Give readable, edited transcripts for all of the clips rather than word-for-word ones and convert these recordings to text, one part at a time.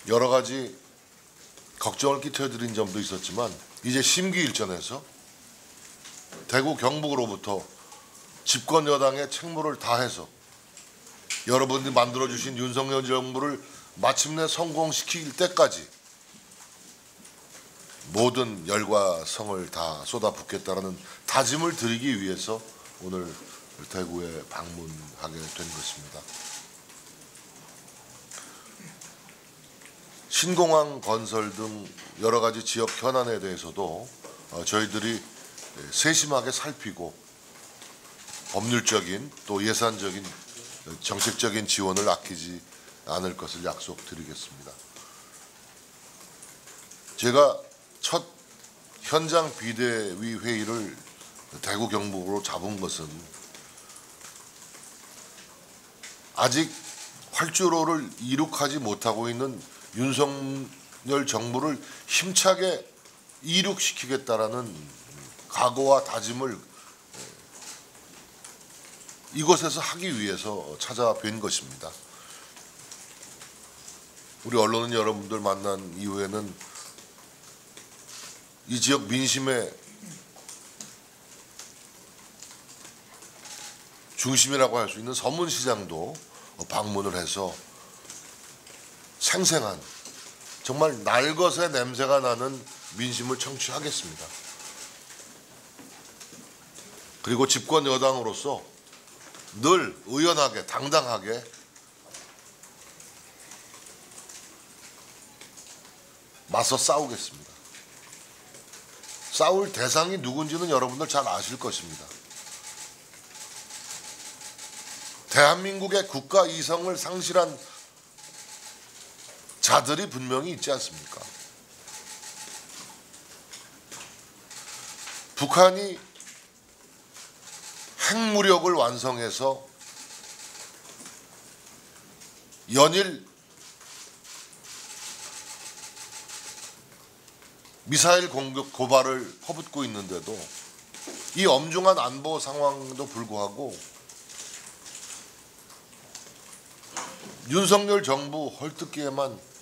여러 가지 걱정을 끼쳐드린 점도 있었지만 이제 심기일전에서 대구 경북으로부터 집권 여당의 책무를 다해서 여러분들이 만들어주신 윤석열 정부를 마침내 성공시킬 때까지 모든 열과 성을 다 쏟아붓겠다라는 다짐을 드리기 위해서 오늘 대구에 방문하게 된 것입니다. 신공항 건설 등 여러 가지 지역 현안에 대해서도 저희들이 세심하게 살피고 법률적인 또 예산적인 정책적인 지원을 아끼지 않을 것을 약속드리겠습니다. 제가 첫 현장 비대위 회의를 대구 경북으로 잡은 것은 아직 활주로를 이룩하지 못하고 있는 윤석열 정부를 힘차게 이룩시키겠다라는 각오와 다짐을 이곳에서 하기 위해서 찾아뵌 것입니다. 우리 언론인 여러분들 만난 이후에는 이 지역 민심의 중심이라고 할 수 있는 서문시장도 방문을 해서 생생한 정말 날것의 냄새가 나는 민심을 청취하겠습니다. 그리고 집권 여당으로서 늘 의연하게 당당하게 맞서 싸우겠습니다. 싸울 대상이 누군지는 여러분들 잘 아실 것입니다. 대한민국의 국가 이성을 상실한 자들이 분명히 있지 않습니까? 북한이 핵무력을 완성해서 연일 미사일 공격 고발을 퍼붓고 있는데도 이 엄중한 안보 상황도 불구하고 윤석열 정부 헐뜯기에만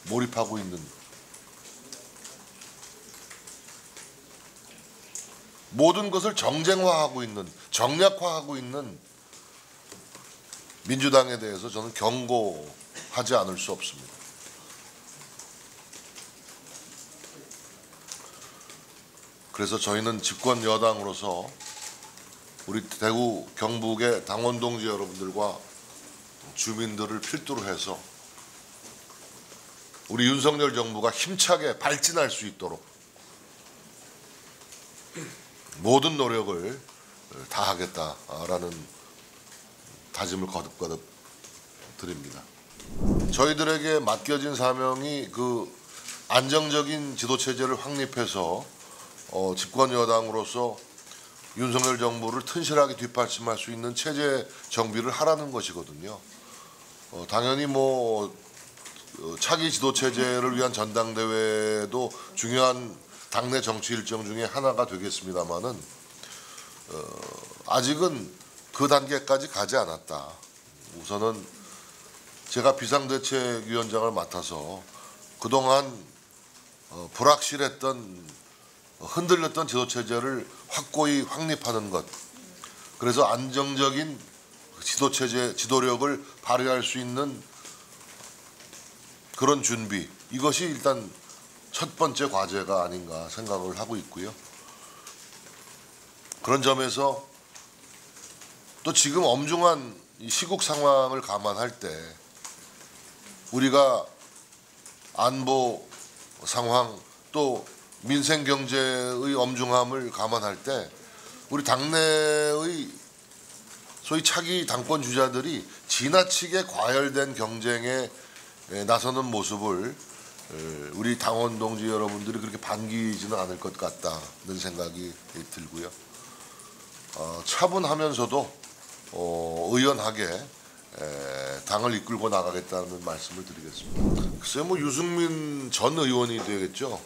몰입하고 있는, 모든 것을 정쟁화하고 있는, 정략화하고 있는 민주당에 대해서 저는 경고하지 않을 수 없습니다. 그래서 저희는 집권 여당으로서 우리 대구 경북의 당원 동지 여러분들과 주민들을 필두로 해서 우리 윤석열 정부가 힘차게 발진할 수 있도록 모든 노력을 다하겠다라는 다짐을 거듭거듭 드립니다. 저희들에게 맡겨진 사명이 그 안정적인 지도체제를 확립해서 집권 여당으로서 윤석열 정부를 튼실하게 뒷받침할 수 있는 체제 정비를 하라는 것이거든요. 당연히 차기 지도체제를 위한 전당대회도 중요한 당내 정치 일정 중에 하나가 되겠습니다마는 아직은 그 단계까지 가지 않았다. 우선은 제가 비상대책위원장을 맡아서 그동안 불확실했던 흔들렸던 지도체제를 확고히 확립하는 것, 그래서 안정적인 지도체제, 지도력을 발휘할 수 있는 그런 준비, 이것이 일단 첫 번째 과제가 아닌가 생각을 하고 있고요. 그런 점에서 또 지금 엄중한 시국 상황을 감안할 때 우리가 안보 상황 또 민생 경제의 엄중함을 감안할 때 우리 당내의 소위 차기 당권 주자들이 지나치게 과열된 경쟁에 나서는 모습을 우리 당원 동지 여러분들이 그렇게 반기지는 않을 것 같다는 생각이 들고요. 차분하면서도 의연하게 당을 이끌고 나가겠다는 말씀을 드리겠습니다. 글쎄요, 유승민 전 의원이 되겠죠.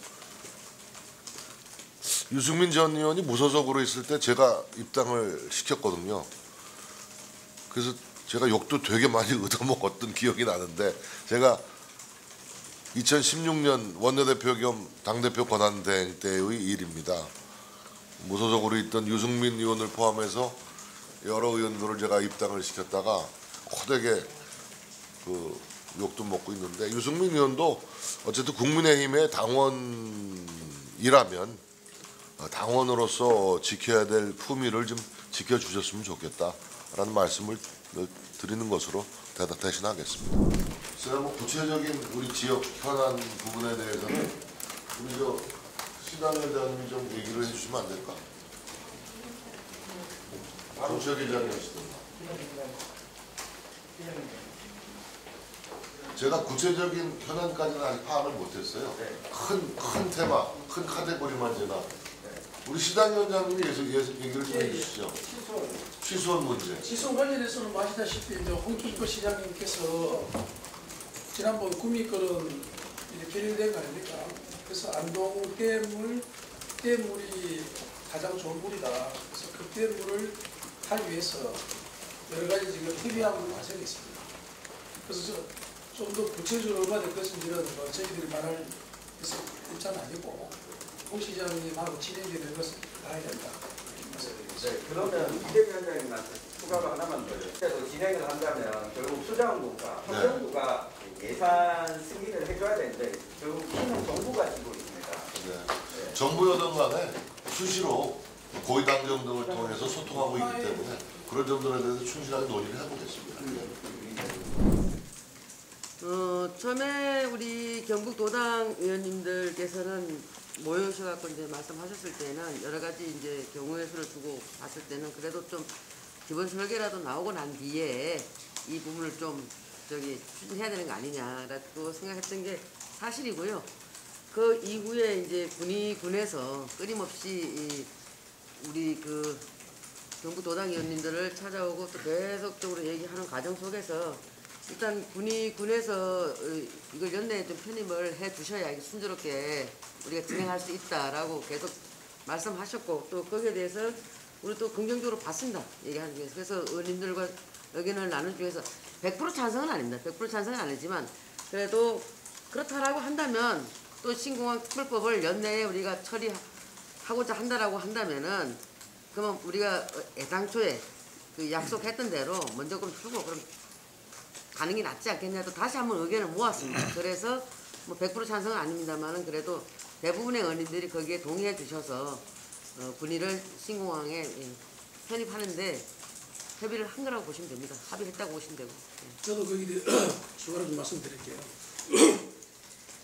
유승민 전 의원이 무소속으로 있을 때 제가 입당을 시켰거든요. 그래서 제가 욕도 되게 많이 얻어먹었던 기억이 나는데 제가 2016년 원내대표 겸 당대표 권한대행 때의 일입니다. 무소속으로 있던 유승민 의원을 포함해서 여러 의원들을 제가 입당을 시켰다가 호되게 그 욕도 먹고 있는데 유승민 의원도 어쨌든 국민의힘의 당원이라면 당원으로서 지켜야 될 품위를 좀 지켜주셨으면 좋겠다라는 말씀을 드리는 것으로 대신하겠습니다. 제가 뭐 구체적인 우리 지역 현안 부분에 대해서는 우리 시당회장님이 좀 얘기를 해주시면 안 될까? 정치혁 회장이시던가. 제가 구체적인 현안까지는 아직 파악을 못했어요. 큰 테마, 큰 카테고리만 제가. 우리 시당위원장님이 얘기를 좀 해주시죠. 취소원 문제. 취소 관련해서는 아시다시피 이제 홍준표 시장님께서 지난번 구미거는 이제 결의된 거 아닙니까? 그래서 안동 댐물이 가장 좋은 물이다. 그래서 그 댐물을 하기 위해서 여러 가지 지금 협의하고 과정이 있습니다. 그래서 좀 더 구체적으로 얼마 될 것인지는 저희들이 말할 입장은 아니고 홍 시장님하고 진행되는 것을 봐야 된다. 네, 그러면 이대 위원장님한테 추가로 하나만 더요. 그래서 진행을 한다면 결국 수장부가, 행정부가 예산 승인을 해줘야 되는데 결국 키는 정부가 지고 있습니다. 네. 정부 여당 간에 수시로 고위당정 등을 통해서 소통하고 있기 때문에 그런 점들에 대해서 충실하게 논의를 해보겠습니다. 처음에 우리 경북도당 의원님들께서는 모여오셔갖고 이제 말씀하셨을 때는 여러 가지 이제 경우의 수를 두고 봤을 때는 그래도 좀 기본 설계라도 나오고 난 뒤에 이 부분을 좀 추진해야 되는 거 아니냐라고 생각했던 게 사실이고요. 그 이후에 이제 군에서 끊임없이 우리 그 경북도당 의원님들을 찾아오고 또 계속적으로 얘기하는 과정 속에서 일단 군에서 이걸 연내에 좀 편입을 해 주셔야 순조롭게 우리가 진행할 수 있다라고 계속 말씀하셨고 또 거기에 대해서 우리 또 긍정적으로 봤습니다. 얘기하는 중에서. 그래서 의원님들과 의견을 나눈 중에서 100% 찬성은 아닙니다. 100% 찬성은 아니지만 그래도 그렇다라고 한다면 또 신공항 특별법을 연내에 우리가 처리하고자 한다라고 한다면은 그러면 우리가 애당초에 그 약속했던 대로 먼저 그럼 주고 그럼 가는 게 낫지 않겠냐 또 다시 한번 의견을 모았습니다. 그래서 뭐 100% 찬성은 아닙니다만은 그래도 대부분의 의원님들이 거기에 동의해 주셔서 군의를 신공항에 편입하는데 협의를 한 거라고 보시면 됩니다. 합의했다고 보시면 되고. 저도 거기에 추가로 좀 말씀드릴게요.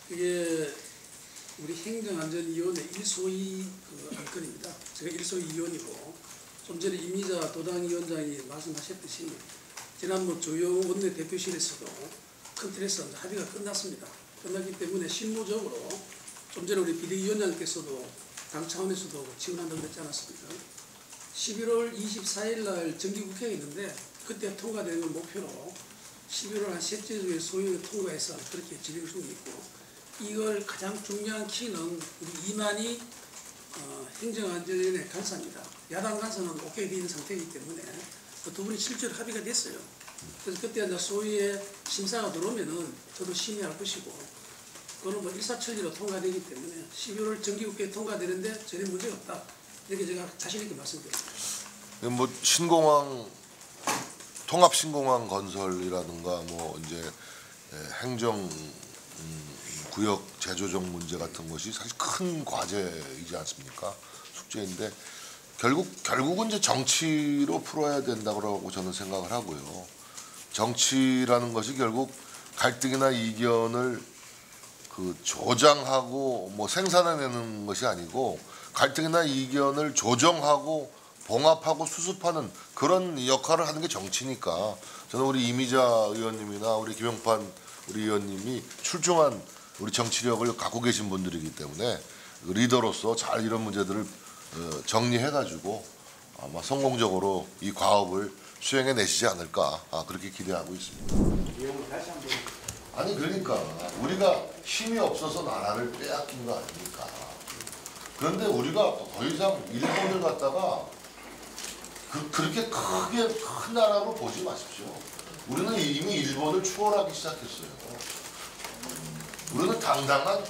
이게 우리 행정안전위원회 1소위 그 안건입니다. 제가 1소위 위원이고 좀 전에 이미자 도당위원장이 말씀하셨듯이 지난번 조영 원내대표실에서도 큰 틀에서 합의가 끝났습니다. 끝났기 때문에 실무적으로 좀 전에 우리 비대위원장께서도 당 차원에서도 지원한다고 그랬지 않았습니까? 11월 24일 날 정기국회가 있는데 그때 통과되는 걸 목표로 11월 한 셋째 주에 소위를 통과해서 그렇게 진행 중에 있고 이걸 가장 중요한 키는 우리 이만희 행정안전위원회 간사입니다. 야당 간사는 오케이 되어 있는 상태이기 때문에 그 두 분이 실제로 합의가 됐어요. 그래서 그때 이제 소위에 심사가 들어오면은 저도 심의할 것이고 그거는 뭐 일사천리로 통과되기 때문에 12월 정기국회에 통과되는데 전혀 문제가 없다. 이렇게 제가 자신 있게 말씀드립니다. 뭐 신공항 통합 신공항 건설이라든가 뭐 이제 행정 구역 재조정 문제 같은 것이 사실 큰 과제이지 않습니까? 숙제인데 결국은 이제 정치로 풀어야 된다고 저는 생각을 하고요. 정치라는 것이 결국 갈등이나 이견을 그 조장하고 뭐 생산해내는 것이 아니고 갈등이나 이견을 조정하고 봉합하고 수습하는 그런 역할을 하는 게 정치니까 저는 우리 이미자 의원님이나 우리 김영판 우리 의원님이 출중한 우리 정치력을 갖고 계신 분들이기 때문에 리더로서 잘 이런 문제들을 정리해가지고 아마 성공적으로 이 과업을 수행해 내시지 않을까 그렇게 기대하고 있습니다. 아니 그러니까 우리가 힘이 없어서 나라를 빼앗긴 거 아닙니까? 그런데 우리가 더 이상 일본을 갖다가 그렇게 크게 큰 나라로 보지 마십시오. 우리는 이미 일본을 추월하기 시작했어요. 우리는 당당한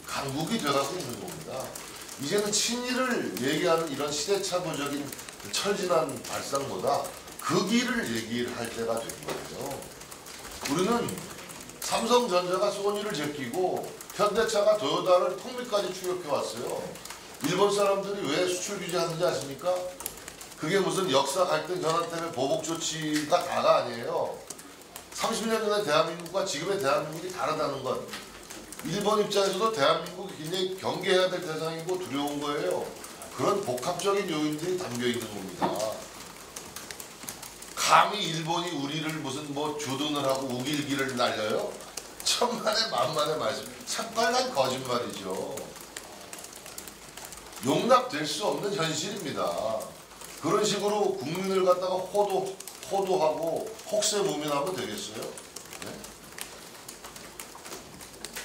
강국이 되어가고 있는 겁니다. 이제는 친일을 얘기하는 이런 시대착오적인 철진한 발상보다 그 길을 얘기를 할 때가 된 거예요. 우리는 삼성전자가 소니를 제끼고 현대차가 도요타를 통미까지 추격해 왔어요. 일본 사람들이 왜 수출 규제하는지 아십니까? 그게 무슨 역사 갈등 현안 때문에 보복 조치가 다가 아니에요. 30년 전에 대한민국과 지금의 대한민국이 다르다는 건 일본 입장에서도 대한민국이 굉장히 경계해야 될 대상이고 두려운 거예요. 그런 복합적인 요인들이 담겨 있는 겁니다. 감히 일본이 우리를 무슨 뭐 주둔을 하고 우길기를 날려요? 천만의 만만의 말씀. 새빨간 거짓말이죠. 용납될 수 없는 현실입니다. 그런 식으로 국민을 갖다가 호도하고 혹세무민하면 되겠어요? 네?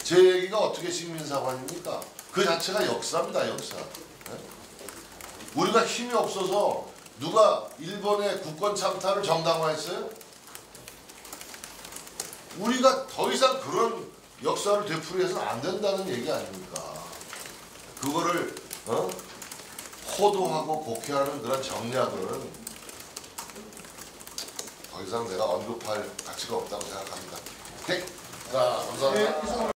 제 얘기가 어떻게 식민사관입니까? 그 자체가 역사입니다, 역사. 네? 우리가 힘이 없어서 누가 일본의 국권 참탈을 정당화했어요? 우리가 더 이상 그런 역사를 되풀이해서는 안 된다는 얘기 아닙니까? 그거를 호도하고 곡해하는 그런 정략은 더 이상 내가 언급할 가치가 없다고 생각합니다. 오케이? 자, 감사합니다.